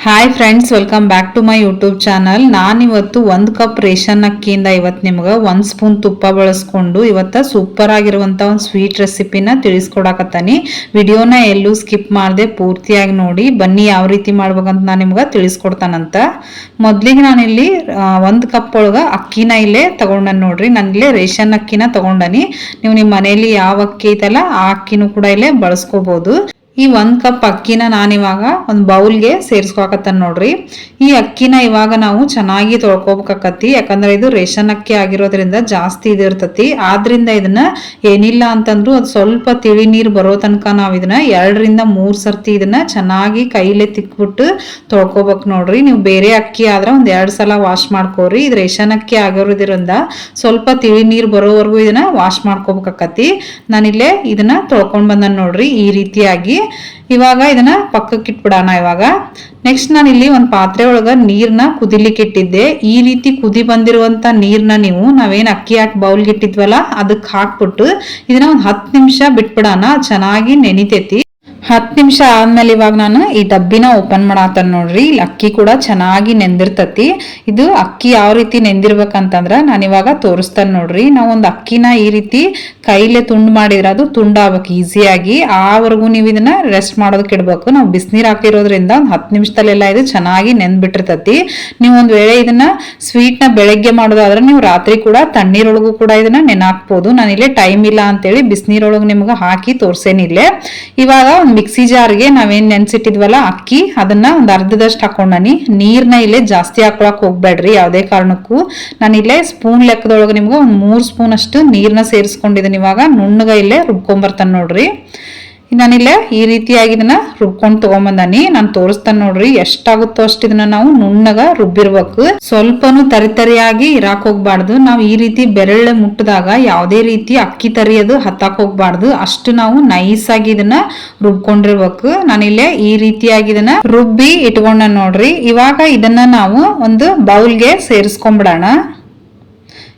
Hi friends, welcome back to my YouTube channel. ನಾನಿವತ್ತು 1 cup ration ಅಕ್ಕಿಯಿಂದ ಇವತ್ತು ನಿಮ್ಗೆ 1 spoon ತುಪ್ಪ ಬಳಸ್ಕೊಂಡು ಇವತ್ತು ಸೂಪರ್ ಆಗಿರುವಂಥ ಒಂದು ಸ್ವೀಟ್ ರೆಸಿಪಿನ ತಿಳಿಸ್ಕೊಡಕತ್ತಾನಿ. ವಿಡಿಯೋನ ಎಲ್ಲೂ ಸ್ಕಿಪ್ ಮಾಡದೆ ಪೂರ್ತಿಯಾಗಿ ನೋಡಿ. ಬನ್ನಿ ಯಾವ ರೀತಿ ಮಾಡ್ಬೇಕಂತ ನಾನು ನಿಮ್ಗೆ ತಿಳಿಸ್ಕೊಡ್ತಾನಂತ. ಮೊದಲಿಗೆ ನಾನಿಲ್ಲಿ 1 ಕಪ್ ಒಳಗೆ ಅಕ್ಕಿನ ಇಲ್ಲೇ ತಗೊಂಡನಿ ನೋಡ್ರಿ. ನಾನಿಲ್ಲೇ ರೇಷನ್ ಅಕ್ಕಿನ ತಗೊಂಡನಿ. ನೀವು ನಿಮ್ಮ ಮನೆಯಲ್ಲಿ ಯಾವ ಅಕ್ಕಿ ಐತಲ್ಲ ಆ ಅಕ್ಕಿನೂ ಕೂಡ ಇಲ್ಲೇ ಬಳಸ್ಕೋಬಹುದು. ಈ 1 ಕಪ್ ಅಕ್ಕಿನ ನಾನಿವಾಗ ಒಂದು ಬೌಲ್ಗೆ ಸೇರಿಸ್ಕೊಕತ್ತಾನ ನೋಡ್ರಿ. ಈ ಅಕ್ಕಿನ ಇವಾಗ ನಾವು ಚೆನ್ನಾಗಿ ತೊಳ್ಕೊಬೇಕಾಕತಿ. ಯಾಕಂದ್ರೆ ಇದು ರೇಷನ್ ಅಕ್ಕಿ ಆಗಿರೋದ್ರಿಂದ ಜಾಸ್ತಿ ಇದಿರ್ತತಿ. ಆದ್ರಿಂದ ಇದನ್ನ ಏನಿಲ್ಲ ಅಂತಂದ್ರು ಅದು ಸ್ವಲ್ಪ ತಿಳಿ ನೀರು ಬರೋ ತನಕ ನಾವು ಇದನ್ನ 2 ರಿಂದ 3 ಸರ್ತಿ ಇದನ್ನ ಚೆನ್ನಾಗಿ ಕೈಲೇ ತಿಕ್ಬಿಟ್ಟು ತೊಳ್ಕೊಬೇಕು ನೋಡ್ರಿ. ನೀವು ಬೇರೆ ಅಕ್ಕಿ ಆದ್ರೆ 1-2 ಸಲ ವಾಶ್ ಮಾಡ್ಕೋರಿ. ಇದು ರೇಷನ್ ಅಕ್ಕಿ ಆಗಿರೋದ್ರಿಂದ ಸ್ವಲ್ಪ ತಿಳಿ ನೀರು ಬರೋವರೆಗೂ ಇದನ್ನ ವಾಶ್ ಮಾಡ್ಕೋಬೇಕಾಕತಿ. ನಾನಿಲ್ಲೇ ಇದನ್ನ ತೊಳ್ಕೊಂಡ್ ಬಂದ ನೋಡ್ರಿ ಈ ರೀತಿಯಾಗಿ. ಇವಾಗ ಇದನ್ನ ಪಕ್ಕಕ್ಕೆ ಇಟ್ಬಿಡೋಣ. ಇವಾಗ ನೆಕ್ಸ್ಟ್ ನಾನು ಇಲ್ಲಿ ಒಂದು ಪಾತ್ರೆ ಒಳಗ ನೀರ್ನ ಕುದಿಲಿಕ್ಕೆ ಇಟ್ಟಿದ್ದೆ. ಈ ರೀತಿ ಕುದಿ ಬಂದಿರುವಂತ ನೀರ್ನ ನಾವೇನ್ ಅಕ್ಕಿ ಹಾಕಿ ಬೌಲ್ಗೆ ಇಟ್ಟಿದ್ವಲ್ಲ ಅದಕ್ಕೆ ಹಾಕ್ಬಿಟ್ಟು ಇದನ್ನ ಒಂದು 10 ನಿಮಿಷ ಬಿಟ್ಬಿಡೋಣ. ಚೆನ್ನಾಗಿ ನೆನಿತೈತಿ. 10 ನಿಮಿಷ ಆದ್ಮೇಲೆ ಇವಾಗ ನಾನು ಈ ಡಬ್ಬಿನ ಓಪನ್ ಮಾಡಾತನ್ ನೋಡ್ರಿ. ಇಲ್ಲಿ ಅಕ್ಕಿ ಕೂಡ ಚೆನ್ನಾಗಿ ನೆಂದಿರ್ತತಿ. ಇದು ಅಕ್ಕಿ ಯಾವ ರೀತಿ ನೆಂದಿರ್ಬೇಕಂತಂದ್ರ ನಾನು ಇವಾಗ ತೋರಿಸ್ತೇನೆ ನೋಡ್ರಿ. ನಾವು ಒಂದು ಅಕ್ಕಿನ ಈ ರೀತಿ ಕೈಲೇ ತುಂಡು ಮಾಡಿದ್ರೆ ಅದು ತುಂಡಾಗಬೇಕು ಈಸಿಯಾಗಿ. ಆವರೆಗೂ ನೀವು ಇದನ್ನ ರೆಸ್ಟ್ ಮಾಡೋದಕ್ಕೆ ಇಡ್ಬೇಕು. ನಾವು ಬಿಸಿನೀರು ಹಾಕಿರೋದ್ರಿಂದ ಒಂದು 10 ನಿಮಿಷದಲ್ಲೆಲ್ಲ ಇದು ಚೆನ್ನಾಗಿ ನೆಂದ್ಬಿಟ್ಟಿರ್ತತಿ. ನೀವು ಒಂದ್ ವೇಳೆ ಇದನ್ನ ಸ್ವೀಟ್ನ ಬೆಳಗ್ಗೆ ಮಾಡೋದಾದ್ರೆ ನೀವು ರಾತ್ರಿ ಕೂಡ ತಣ್ಣೀರೊಳಗೂ ಕೂಡ ಇದನ್ನ ನೆನಾಕ್ಬೋದು. ನಾನಿಲ್ಲೇ ಟೈಮ್ ಇಲ್ಲ ಅಂತೇಳಿ ಬಿಸಿನೀರೊಳಗೆ ನಿಮ್ಗೆ ಹಾಕಿ ತೋರ್ಸೇನಿಲ್ಲೇ. ಇವಾಗ ಮಿಕ್ಸಿ ಜಾರ್ಗೆ ನಾವೇನ್ ನೆನ್ಸಿಟ್ಟಿದ್ವಲ್ಲ ಅಕ್ಕಿ ಅದನ್ನ ಒಂದ್ ಅರ್ಧದಷ್ಟು ಹಾಕೊಂಡನಿ. ನೀರ್ನ ಇಲ್ಲೇ ಜಾಸ್ತಿ ಹಾಕೊಳಕ್ ಹೋಗ್ಬೇಡ್ರಿ ಯಾವ್ದೇ ಕಾರಣಕ್ಕೂ. ನಾನಿಲ್ಲೇ ಸ್ಪೂನ್ ಲೆಕ್ಕದೊಳಗೆ ನಿಮ್ಗೆ ಒಂದ್ 3 ಸ್ಪೂನ್ ಅಷ್ಟು ನೀರ್ನ ಸೇರಿಸ್ಕೊಂಡಿದ್ದೀನಿ. ಇವಾಗ ನುಣ್ಣಗ ಇಲ್ಲೇ ರುಬ್ಕೊಂಬರ್ತಾನೆ ನೋಡ್ರಿ. ನಾನಿಲ್ಲೇ ಈ ರೀತಿಯಾಗಿ ಇದನ್ನ ರುಬ್ಕೊಂಡು ತಗೊಂಬಂದಾನಿ. ನಾನು ತೋರಿಸ್ತಾನೆ ನೋಡ್ರಿ. ಎಷ್ಟಾಗುತ್ತೋ ಅಷ್ಟು ಇದನ್ನ ನಾವು ನುಣ್ಣಗ ರುಬ್ಬಿರ್ಬೇಕು. ಸ್ವಲ್ಪನು ತರಿತರಿಯಾಗಿ ಇರಾಕ್ ಹೋಗ್ಬಾರ್ದು. ನಾವು ಈ ರೀತಿ ಬೆರಳೆ ಮುಟ್ಟಿದಾಗ ಯಾವುದೇ ರೀತಿ ಅಕ್ಕಿ ತರಿಯೋದು ಹತ್ತಾಕ್ ಹೋಗ್ಬಾರ್ದು. ಅಷ್ಟು ನಾವು ನೈಸ್ ಆಗಿ ಇದನ್ನ ರುಬ್ಕೊಂಡಿರ್ಬೇಕು. ನಾನಿಲ್ಲೇ ಈ ರೀತಿಯಾಗಿ ಇದನ್ನ ರುಬ್ಬಿ ಇಟ್ಕೊಂಡ ನೋಡ್ರಿ. ಇವಾಗ ಇದನ್ನ ನಾವು ಒಂದು ಬೌಲ್ಗೆ ಸೇರಿಸ್ಕೊಂಡ್ಬಿಡೋಣ.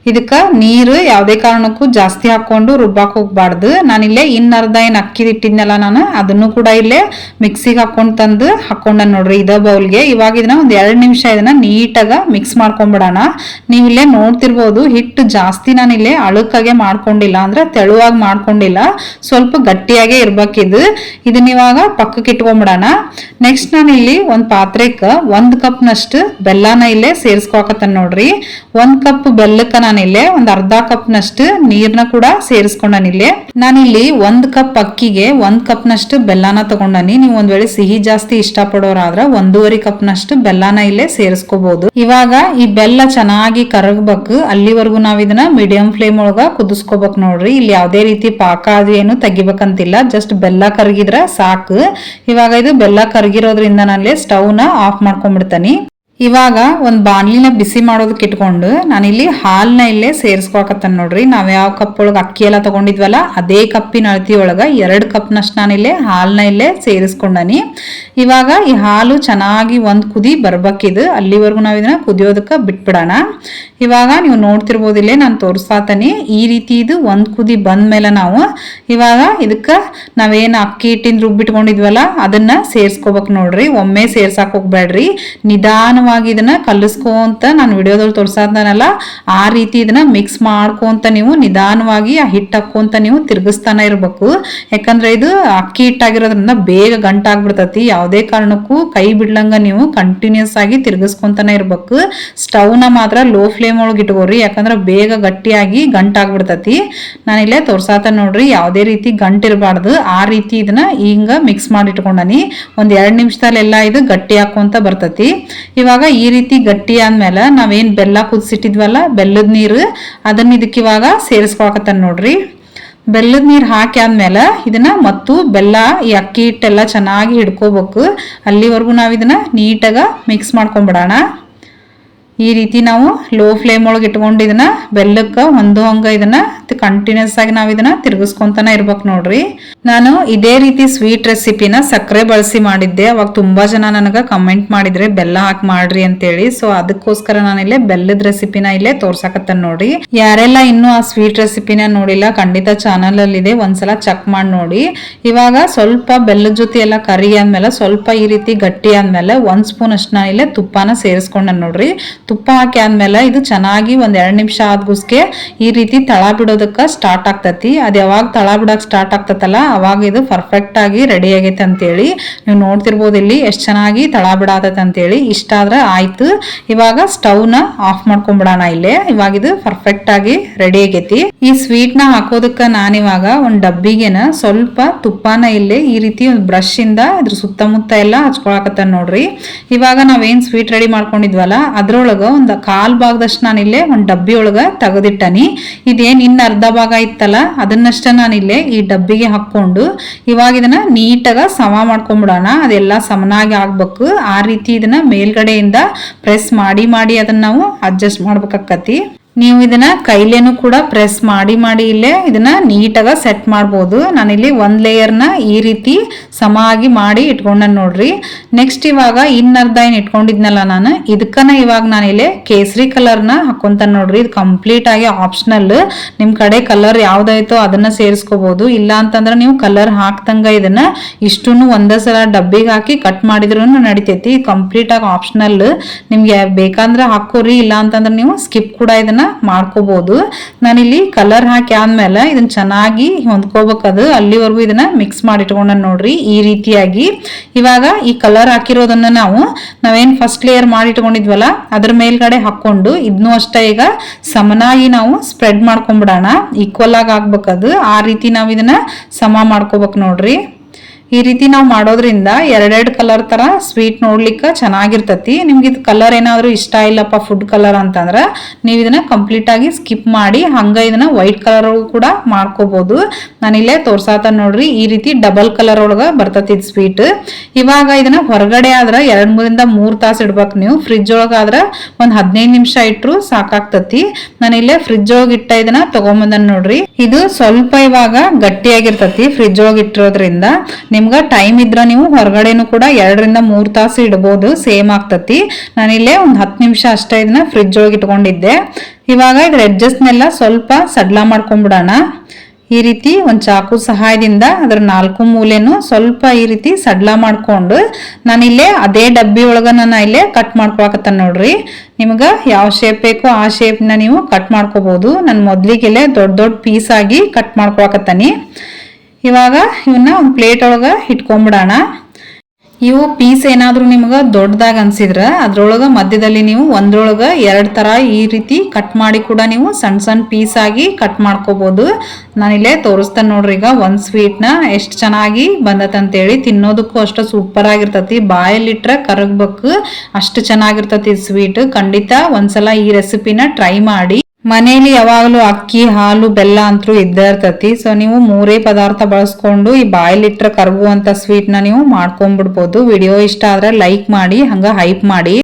ಇದಕ್ಕ ನೀರು ಯಾವುದೇ ಕಾರಣಕ್ಕೂ ಜಾಸ್ತಿ ಹಾಕೊಂಡು ರುಬ್ಬಾಕ್ ಹೋಗ್ಬಾರ್ದು. ನಾನಿಲ್ಲೇ ಇನ್ನರ್ಧ ಏನ್ ಅಕ್ಕಿ ಇಟ್ಟಿದ್ನಲ್ಲ ನಾನು ಅದನ್ನು ಕೂಡ ಇಲ್ಲೇ ಮಿಕ್ಸಿಗೆ ಹಾಕೊಂಡ್ ತಂದು ಹಾಕೊಂಡ ನೋಡ್ರಿ ಇದ ಬೌಲ್ಗೆ. ಇವಾಗ ಇದನ್ನ ಒಂದ್ 2 ನಿಮಿಷ ಇದನ್ನ ನೀಟಾಗ ಮಿಕ್ಸ್ ಮಾಡ್ಕೊಂಡ್ಬಿಡೋಣ. ನೀವು ಇಲ್ಲೇ ನೋಡ್ತಿರ್ಬೋದು ಹಿಟ್ಟು ಜಾಸ್ತಿ ನಾನಿಲ್ಲೇ ಅಳುಕಾಗೆ ಮಾಡ್ಕೊಂಡಿಲ್ಲ, ಅಂದ್ರೆ ತೆಳುವಾಗಿ ಮಾಡ್ಕೊಂಡಿಲ್ಲ, ಸ್ವಲ್ಪ ಗಟ್ಟಿಯಾಗೆ ಇರ್ಬೇಕಿದು. ಇದನ್ನ ಇವಾಗ ಪಕ್ಕಕ್ಕೆ ಇಟ್ಕೊಂಡ್ಬಿಡೋಣ. ನೆಕ್ಸ್ಟ್ ನಾನು ಇಲ್ಲಿ ಒಂದ್ ಪಾತ್ರೆಕ್ಕ 1 ಕಪ್ ನಷ್ಟು ಬೆಲ್ಲನ ಇಲ್ಲೇ ಸೇರಿಸ್ಕೊಕತ್ತೇನೆ ನೋಡ್ರಿ. 1 ಕಪ್ ಬೆಲ್ಲಕ್ಕ ನಾನಿಲ್ಲೇ ಒಂದ್ ಅರ್ಧ ಕಪ್ ನಷ್ಟು ನೀರ್ನ ಕೂಡ ಸೇರಿಸ್ಕೊಂಡನಿಲ್ಲೇ. ನಾನಿಲ್ಲಿ 1 ಕಪ್ ಅಕ್ಕಿಗೆ 1 ಕಪ್ ನಷ್ಟು ಬೆಲ್ಲನ ತಗೊಂಡನಿ. ನೀವು ಒಂದ್ ವೇಳೆ ಸಿಹಿ ಜಾಸ್ತಿ ಇಷ್ಟ ಪಡೋರಾದ್ರ 1.5 ಕಪ್ ನಷ್ಟು ಬೆಲ್ಲನ ಇಲ್ಲೇ ಸೇರಿಸ್ಕೋಬಹುದು. ಇವಾಗ ಈ ಬೆಲ್ಲ ಚೆನ್ನಾಗಿ ಕರಗಬೇಕು. ಅಲ್ಲಿವರೆಗೂ ನಾವ್ ಇದನ್ನ ಮೀಡಿಯಂ ಫ್ಲೇಮ್ ಒಳಗ ಕುದಿಸ್ಕೋಬೇಕು ನೋಡ್ರಿ. ಇಲ್ಲಿ ಯಾವ್ದೇ ರೀತಿ ಪಾಕ ಅದು ಏನು ತೆಗಿಬೇಕಂತಿಲ್ಲ, ಜಸ್ಟ್ ಬೆಲ್ಲ ಕರಗಿದ್ರ ಸಾಕು. ಇವಾಗ ಇದು ಬೆಲ್ಲ ಕರಗಿರೋದ್ರಿಂದ ನಾನಲ್ಲಿ ಸ್ಟವ್ನ ಆಫ್ ಮಾಡ್ಕೊಂಡ್ಬಿಡ್ತಾನಿ. ಇವಾಗ ಒಂದ್ ಬಾಣ್ಲಿನ ಬಿಸಿ ಮಾಡೋದಕ್ಕೆ ಇಟ್ಕೊಂಡು ನಾನಿಲ್ಲಿ ಹಾಲ್ನ ಇಲ್ಲೇ ಸೇರಿಸ್ಕೊಕತ್ತೇನೆ ನೋಡ್ರಿ. ನಾವ್ ಯಾವ ಕಪ್ ಒಳಗ ಅಕ್ಕಿ ಎಲ್ಲ ತಗೊಂಡಿದ್ವಲ್ಲ ಅದೇ ಕಪ್ಪಿನ ಅಳತಿ ಒಳಗ 2 ಕಪ್ ನಷ್ಟು ನಾನಿಲ್ಲೇ ಹಾಲ್ನ ಇಲ್ಲೇ ಸೇರಿಸ್ಕೊಂಡನಿ. ಇವಾಗ ಈ ಹಾಲು ಚೆನ್ನಾಗಿ ಒಂದ್ ಕುದಿ ಬರ್ಬೇಕಿದು. ಅಲ್ಲಿವರೆಗೂ ನಾವ್ ಇದನ್ನ ಕುದಿಯೋದಕ್ಕ ಬಿಟ್ಬಿಡೋಣ. ಇವಾಗ ನೀವು ನೋಡ್ತಿರ್ಬೋದು ಇಲ್ಲೇ ನಾನು ತೋರಿಸ್ತಾತನಿ. ಈ ರೀತಿ ಇದು ಒಂದ್ ಕುದಿ ಬಂದ್ಮೇಲೆ ನಾವು ಇವಾಗ ಇದಕ್ಕ ನಾವೇನ್ ಅಕ್ಕಿ ಹಿಟ್ಟಿನ ರುಬ್ಬಿಟ್ಕೊಂಡಿದ್ವಲ್ಲ ಅದನ್ನ ಸೇರ್ಸ್ಕೋಬೇಕು ನೋಡ್ರಿ. ಒಮ್ಮೆ ಸೇರ್ಸಾಕ್ ಹೋಗ್ಬೇಡ್ರಿ. ನಿಧಾನವಾಗಿ ಇದನ್ನ ಕಲಿಸ್ಕೊಂತ ನಾನು ವಿಡಿಯೋದಲ್ಲಿ ತೋರ್ಸಾದನಲ್ಲ ಆ ರೀತಿ ಇದನ್ನ ಮಿಕ್ಸ್ ಮಾಡ್ಕೊಂತ ನೀವು ನಿಧಾನವಾಗಿ ಆ ಹಿಟ್ಟು ಹಾಕೊಂತ ನೀವು ತಿರ್ಗಿಸ್ತಾನೆ ಇರ್ಬೇಕು. ಯಾಕಂದ್ರೆ ಇದು ಅಕ್ಕಿ ಹಿಟ್ಟಾಗಿರೋದ್ರಿಂದ ಬೇಗ ಗಂಟಾಗ್ಬಿಡ್ತತಿ. ಯಾವುದೇ ಕಾರಣಕ್ಕೂ ಕೈ ಬಿಡ್ಲಂಗ ನೀವು ಕಂಟಿನ್ಯೂಸ್ ಆಗಿ ತಿರ್ಗಿಸ್ಕೊಂತಾನೆ ಇರ್ಬೇಕು. ಸ್ಟವ್ನ ಮಾತ್ರ ಲೋ ಫ್ಲೇಮ್ ಒಳಗೆ ಇಟ್ಕೋರಿ, ಯಾಕಂದ್ರೆ ಬೇಗ ಗಟ್ಟಿಯಾಗಿ ಗಂಟಾಗ್ಬಿಡ್ತತಿ. ನಾನಿಲ್ಲೇ ತೋರ್ಸಾತ ನೋಡ್ರಿ. ಯಾವುದೇ ರೀತಿ ಗಂಟಿರಬಾರ್ದು ಆ ರೀತಿ ಇದನ್ನ ಹಿಂಗ ಮಿಕ್ಸ್ ಮಾಡಿ ಇಟ್ಕೊಂಡನಿ. ಒಂದ್ 2 ನಿಮಿಷದಲ್ಲೆಲ್ಲ ಇದು ಗಟ್ಟಿ ಹಾಕೊಂತ ಬರ್ತತಿ. ಇವಾಗ ಈ ರೀತಿ ಗಟ್ಟಿ ಆದ್ಮೇಲೆ ನಾವೇನ್ ಬೆಲ್ಲ ಕುದಿಸಿಟ್ಟಿದ್ವಲ್ಲ ಬೆಲ್ಲದ ನೀರು ಅದನ್ನ ಇದಕ್ಕೆ ಇವಾಗ ಸೇರಿಸ್ಕೊಳಕತ್ತಾನ ನೋಡ್ರಿ. ಬೆಲ್ಲದ ನೀರು ಹಾಕಿ ಆದ್ಮೇಲೆ ಇದನ್ನ ಮತ್ತು ಬೆಲ್ಲ ಈ ಅಕ್ಕಿ ಹಿಟ್ಟೆಲ್ಲ ಚೆನ್ನಾಗಿ ಹಿಡ್ಕೋಬೇಕು. ಅಲ್ಲಿವರೆಗೂ ನಾವ್ ಇದನ್ನ ನೀಟಾಗ ಮಿಕ್ಸ್ ಮಾಡ್ಕೊಂಡ್ಬಿಡೋಣ. ಈ ರೀತಿ ನಾವು ಲೋ ಫ್ಲೇಮ್ ಒಳಗೆ ಇಟ್ಕೊಂಡು ಇದನ್ನ ಬೆಲ್ಲಕ್ಕೆ ಹೊಂದುವಂಗ ಇದನ್ನ ಕಂಟಿನ್ಯೂಸ್ ಆಗಿ ನಾವು ಇದನ್ನ ತಿರುಗಿಸ್ಕೊಂತಾನೆ ಇರ್ಬೇಕು ನೋಡ್ರಿ. ನಾನು ಇದೇ ರೀತಿ ಸ್ವೀಟ್ ರೆಸಿಪಿನ ಸಕ್ಕರೆ ಬಳಸಿ ಮಾಡಿದ್ದೆ. ಅವಾಗ ತುಂಬಾ ಜನ ನನಗೆ ಕಮೆಂಟ್ ಮಾಡಿದ್ರೆ ಬೆಲ್ಲ ಹಾಕಿ ಮಾಡ್ರಿ ಅಂತೇಳಿ. ಸೊ ಅದಕ್ಕೋಸ್ಕರ ನಾನಿಲ್ಲೇ ಬೆಲ್ಲದ ರೆಸಿಪಿನ ಇಲ್ಲೇ ತೋರ್ಸಾಕತ್ತೇನೆ ನೋಡ್ರಿ. ಯಾರೆಲ್ಲ ಇನ್ನೂ ಆ ಸ್ವೀಟ್ ರೆಸಿಪಿನ ನೋಡಿಲ್ಲ ಖಂಡಿತ ಚಾನಲ್ ಅಲ್ಲಿ ಇದೆ, ಒಂದ್ಸಲ ಚೆಕ್ ಮಾಡಿ ನೋಡಿ. ಇವಾಗ ಸ್ವಲ್ಪ ಬೆಲ್ಲದ ಜೊತೆ ಎಲ್ಲ ಕರಿ ಆದ್ಮೇಲೆ ಸ್ವಲ್ಪ ಈ ರೀತಿ ಗಟ್ಟಿ ಆದ್ಮೇಲೆ 1 ಸ್ಪೂನ್ ಅಷ್ಟು ನಾನು ಇಲ್ಲೇ ತುಪ್ಪನ ಸೇರಿಸ್ಕೊಂಡೆ ನೋಡ್ರಿ. ತುಪ್ಪ ಹಾಕಿ ಆದ್ಮೇಲೆ ಇದು ಚೆನ್ನಾಗಿ ಒಂದ್ 2 ನಿಮಿಷ ಆದ್ಗುಸ್ಗೆ ಈ ರೀತಿ ತಳ ಬಿಡೋದಕ್ಕ ಸ್ಟಾರ್ಟ್ ಆಗ್ತತಿ. ಅದ್ ಯಾವಾಗ ತಳ ಬಿಡಕ್ ಸ್ಟಾರ್ಟ್ ಆಗ್ತತಲ್ಲ ಅವಾಗ ಇದು ಪರ್ಫೆಕ್ಟ್ ಆಗಿ ರೆಡಿ ಆಗೈತೆ ಅಂತೇಳಿ. ನೀವು ನೋಡ್ತಿರ್ಬೋದು ಇಲ್ಲಿ ಎಷ್ಟ್ ಚೆನ್ನಾಗಿ ತಳ ಬಿಡಾತೈತೆ ಅಂತೇಳಿ. ಇಷ್ಟ ಆದ್ರೆ ಆಯ್ತು. ಇವಾಗ ಸ್ಟವ್ ನ ಆಫ್ ಮಾಡ್ಕೊಂಡ್ಬಿಡೋಣ ಇಲ್ಲೇ. ಇವಾಗ ಇದು ಪರ್ಫೆಕ್ಟ್ ಆಗಿ ರೆಡಿ ಆಗೈತಿ. ಈ ಸ್ವೀಟ್ ನ ಹಾಕೋದಕ್ಕ ನಾನಿವಾಗ ಒಂದ್ ಡಬ್ಬಿಗೆನ ಸ್ವಲ್ಪ ತುಪ್ಪನ ಇಲ್ಲಿ ಈ ರೀತಿ ಒಂದು ಬ್ರಷ್ ಇಂದ ಇದ್ರ ಸುತ್ತಮುತ್ತ ಎಲ್ಲ ಹಚ್ಕೊಳಕತ್ತ ನೋಡ್ರಿ. ಇವಾಗ ನಾವೇನ್ ಸ್ವೀಟ್ ರೆಡಿ ಮಾಡ್ಕೊಂಡಿದ್ವಲ್ಲ ಅದ್ರೊಳಗ ಒಂದ್ ಕಾಲ್ ಭಾಗದಷ್ಟು ನಾನಿಲ್ಲೇ ಒಂದ್ ಡಬ್ಬಿ ಒಳಗ ತೆಗೆದಿಟ್ಟನಿ. ಇದೇನ್ ಇನ್ನ ಅರ್ಧ ಭಾಗ ಇತ್ತಲ್ಲ ಅದನ್ನಷ್ಟ ನಾನಿಲ್ಲೇ ಈ ಡಬ್ಬಿಗೆ ಹಾಕೊಂಡು ಇವಾಗ ಇದನ್ನ ನೀಟಾಗ ಸಮ ಮಾಡ್ಕೊಂಡ್ಬಿಡೋಣ. ಅದೆಲ್ಲ ಸಮನಾಗಿ ಆಗ್ಬೇಕು. ಆ ರೀತಿ ಇದನ್ನ ಮೇಲ್ಗಡೆಯಿಂದ ಪ್ರೆಸ್ ಮಾಡಿ ಮಾಡಿ ಅದನ್ನ ನಾವು ಅಡ್ಜಸ್ಟ್ ಮಾಡ್ಬೇಕಾಕತಿ. ನೀವು ಇದನ್ನ ಕೈಲೇನು ಕೂಡ ಪ್ರೆಸ್ ಮಾಡಿ ಮಾಡಿ ಇಲ್ಲೇ ಇದನ್ನ ನೀಟಾಗ ಸೆಟ್ ಮಾಡ್ಬೋದು. ನಾನಿಲ್ಲಿ ಒಂದ್ ಲೇಯರ್ನ ಈ ರೀತಿ ಸಮ ಆಗಿ ಮಾಡಿ ಇಟ್ಕೊಂಡ ನೋಡ್ರಿ. ನೆಕ್ಸ್ಟ್ ಇವಾಗ ಇನ್ನರ್ಧ ಏನ್ ಇಟ್ಕೊಂಡಿದ್ನಲ್ಲ ನಾನು ಇದಕ್ಕನ ಇವಾಗ ನಾನಿಲ್ಲಿ ಕೇಸರಿ ಕಲರ್ನ ಹಾಕೊಂತ ನೋಡ್ರಿ. ಇದು ಕಂಪ್ಲೀಟ್ ಆಗಿ ಆಪ್ಷನಲ್. ನಿಮ್ ಕಡೆ ಕಲರ್ ಯಾವ್ದಾಯ್ತೋ ಅದನ್ನ ಸೇರಿಸ್ಕೋಬಹುದು. ಇಲ್ಲ ಅಂತಂದ್ರೆ ನೀವು ಕಲರ್ ಹಾಕ್ತಂಗ ಇದನ್ನ ಇಷ್ಟನ್ನು ಒಂದೇ ಸಲ ಡಬ್ಬಿಗೆ ಹಾಕಿ ಕಟ್ ಮಾಡಿದ್ರು ನಡಿತೈತಿ. ಕಂಪ್ಲೀಟ್ ಆಗಿ ಆಪ್ಷನಲ್. ನಿಮ್ಗೆ ಬೇಕಂದ್ರೆ ಹಾಕೋರಿ, ಇಲ್ಲ ಅಂತಂದ್ರೆ ನೀವು ಸ್ಕಿಪ್ ಕೂಡ ಇದನ್ನ ಮಾಡ್ಕೋಬಹುದು. ನಾನಿಲ್ಲಿ ಕಲರ್ ಹಾಕಿ ಆದ್ಮೇಲೆ ಇದನ್ನ ಚೆನ್ನಾಗಿ ಹೊಂದ್ಕೋಬೇಕದು ಅಲ್ಲಿವರೆಗೂ ಇದನ್ನ ಮಿಕ್ಸ್ ಮಾಡಿ ಇಟ್ಕೊಂಡ ನೋಡ್ರಿ ಈ ರೀತಿಯಾಗಿ. ಇವಾಗ ಈ ಕಲರ್ ಹಾಕಿರೋದನ್ನ ನಾವೇನ್ ಫಸ್ಟ್ ಲೇಯರ್ ಮಾಡಿ ಇಟ್ಕೊಂಡಿದ್ವಲ್ಲ ಅದ್ರ ಮೇಲ್ಗಡೆ ಹಾಕೊಂಡು ಇದನ್ನು ಅಷ್ಟೇ ಈಗ ಸಮನಾಗಿ ನಾವು ಸ್ಪ್ರೆಡ್ ಮಾಡ್ಕೊಂಡ್ಬಿಡೋಣ. ಈಕ್ವಲ್ ಆಗಿ ಆಗ್ಬೇಕದು. ಆ ರೀತಿ ನಾವ್ ಇದನ್ನ ಸಮ ಮಾಡ್ಕೋಬೇಕು ನೋಡ್ರಿ. ಈ ರೀತಿ ನಾವು ಮಾಡೋದ್ರಿಂದ ಎರಡೆರಡು ಕಲರ್ ತರ ಸ್ವೀಟ್ ನೋಡ್ಲಿಕ್ಕೆ ಚೆನ್ನಾಗಿರ್ತತಿ. ನಿಮ್ಗೆ ಇದು ಕಲರ್ ಏನಾದ್ರು ಇಷ್ಟ ಇಲ್ಲಪ್ಪ ಫುಡ್ ಕಲರ್ ಅಂತಂದ್ರ ನೀವು ಇದನ್ನ ಕಂಪ್ಲೀಟ್ ಆಗಿ ಸ್ಕಿಪ್ ಮಾಡಿ ಹಂಗ ಇದನ್ನ ವೈಟ್ ಕಲರ್ ಕೂಡ ಮಾಡ್ಕೋಬಹುದು. ನಾನಿಲ್ಲೇ ತೋರ್ಸಾತ ನೋಡ್ರಿ ಈ ರೀತಿ ಡಬಲ್ ಕಲರ್ ಒಳಗ ಬರ್ತತಿ ಇದು ಸ್ವೀಟ್. ಇವಾಗ ಇದನ್ನ ಹೊರಗಡೆ ಆದ್ರ 2-3 ತಾಸು ಇಡ್ಬೇಕು ನೀವು. ಫ್ರಿಜ್ ಒಳಗ ಆದ್ರ ಒಂದ್ 15 ನಿಮಿಷ ಇಟ್ರು ಸಾಕಾಗ್ತತಿ. ನಾನಿಲ್ಲೇ ಫ್ರಿಜ್ ಒಳಗ ಇಟ್ಟ ಇದನ್ನ ತಗೊಂಬಂದನ್ ನೋಡ್ರಿ. ಇದು ಸ್ವಲ್ಪ ಇವಾಗ ಗಟ್ಟಿಯಾಗಿರ್ತತಿ ಫ್ರಿಜ್ ಒಳಗ ಇಟ್ಟಿರೋದ್ರಿಂದ. ನಿಮ್ಗ ಟೈಮ್ ಇದ್ರ ನೀವು ಹೊರಗಡೆನು ಕೂಡ 2-3 ತಾಸು ಇಡಬಹುದು, ಸೇಮ್ ಆಗ್ತತಿ. ನಾನಿಲ್ಲೇ ಒಂದ್ 10 ನಿಮಿಷ ಅಷ್ಟೇ ಇದನ್ನ ಫ್ರಿಜ್ ಒಳಗೆ ಇಟ್ಕೊಂಡಿದ್ದೆ. ಇವಾಗ ಇದ್ರ ಎಡ್ಜಸ್ಟ್ನೆಲ್ಲ ಸ್ವಲ್ಪ ಸಡ್ಲ ಮಾಡ್ಕೊಂಡ್ಬಿಡೋಣ. ಈ ರೀತಿ ಒಂದ್ ಚಾಕು ಸಹಾಯದಿಂದ ಅದ್ರ 4 ಮೂಲೆನು ಸ್ವಲ್ಪ ಈ ರೀತಿ ಸಡ್ಲ ಮಾಡ್ಕೊಂಡು ನಾನಿಲ್ಲೇ ಅದೇ ಡಬ್ಬಿ ಒಳಗ ನಾನು ಇಲ್ಲೇ ಕಟ್ ಮಾಡ್ಕೊಳಕತ್ತ ನೋಡ್ರಿ. ನಿಮ್ಗ ಯಾವ ಶೇಪ್ ಬೇಕೋ ಆ ಶೇಪ್ ನ ನೀವು ಕಟ್ ಮಾಡ್ಕೋಬಹುದು. ನಾನು ಮೊದ್ಲಿಗೆಲ್ಲೇ ದೊಡ್ಡ ದೊಡ್ಡ ಪೀಸ್ ಆಗಿ ಕಟ್ ಮಾಡ್ಕೊಳಕತ್ತನಿ. ಇವಾಗ ಇವನ್ನ ಒಂದು ಪ್ಲೇಟ್ ಒಳಗ ಇಟ್ಕೊಂಡ್ಬಿಡೋಣ. ಇವು ಪೀಸ್ ಏನಾದ್ರು ನಿಮ್ಗ ದೊಡ್ಡದಾಗ ಅನ್ಸಿದ್ರ ಅದ್ರೊಳಗ ಮಧ್ಯದಲ್ಲಿ ನೀವು ಒಂದ್ರೊಳಗ 2 ತರ ಈ ರೀತಿ ಕಟ್ ಮಾಡಿ ಕೂಡ ನೀವು ಸಣ್ಣ ಸಣ್ಣ ಪೀಸ್ ಆಗಿ ಕಟ್ ಮಾಡ್ಕೋಬಹುದು. ನಾನಿಲ್ಲೇ ತೋರಿಸ್ತೇನೆ ನೋಡ್ರಿ ಈಗ ಒಂದ್ ಸ್ವೀಟ್ ನ ಎಷ್ಟ್ ಚೆನ್ನಾಗಿ ಬಂದತಂತೇಳಿ. ತಿನ್ನೋದಕ್ಕೂ ಅಷ್ಟು ಸೂಪರ್ ಆಗಿರ್ತತಿ. ಬಾಯಲ್ಲಿಟ್ರೆ ಕರಗ್ಬೇಕು ಅಷ್ಟು ಚೆನ್ನಾಗಿರ್ತತಿ ಸ್ವೀಟ್. ಖಂಡಿತ ಒಂದ್ಸಲ ಈ ರೆಸಿಪಿನ ಟ್ರೈ ಮಾಡಿ. ಮನೇಲಿ ಯಾವಾಗಲೂ ಅಕ್ಕಿ, ಹಾಲು, ಬೆಲ್ಲ ಅಂತೂ ಇದ್ದೇ ಇರ್ತತಿ. ಸೊ ನೀವು 3 ಪದಾರ್ಥ ಬಳಸ್ಕೊಂಡು ಈ ಬಾಯಲ್ಲಿಟ್ರೆ ಕರಗುವಂತ ಸ್ವೀಟ್ ನ ನೀವು ಮಾಡ್ಕೊಂಡ್ಬಿಡ್ಬೋದು. ವಿಡಿಯೋ ಇಷ್ಟ ಆದ್ರೆ ಲೈಕ್ ಮಾಡಿ, ಹಂಗ ಹೈಪ್ ಮಾಡಿ.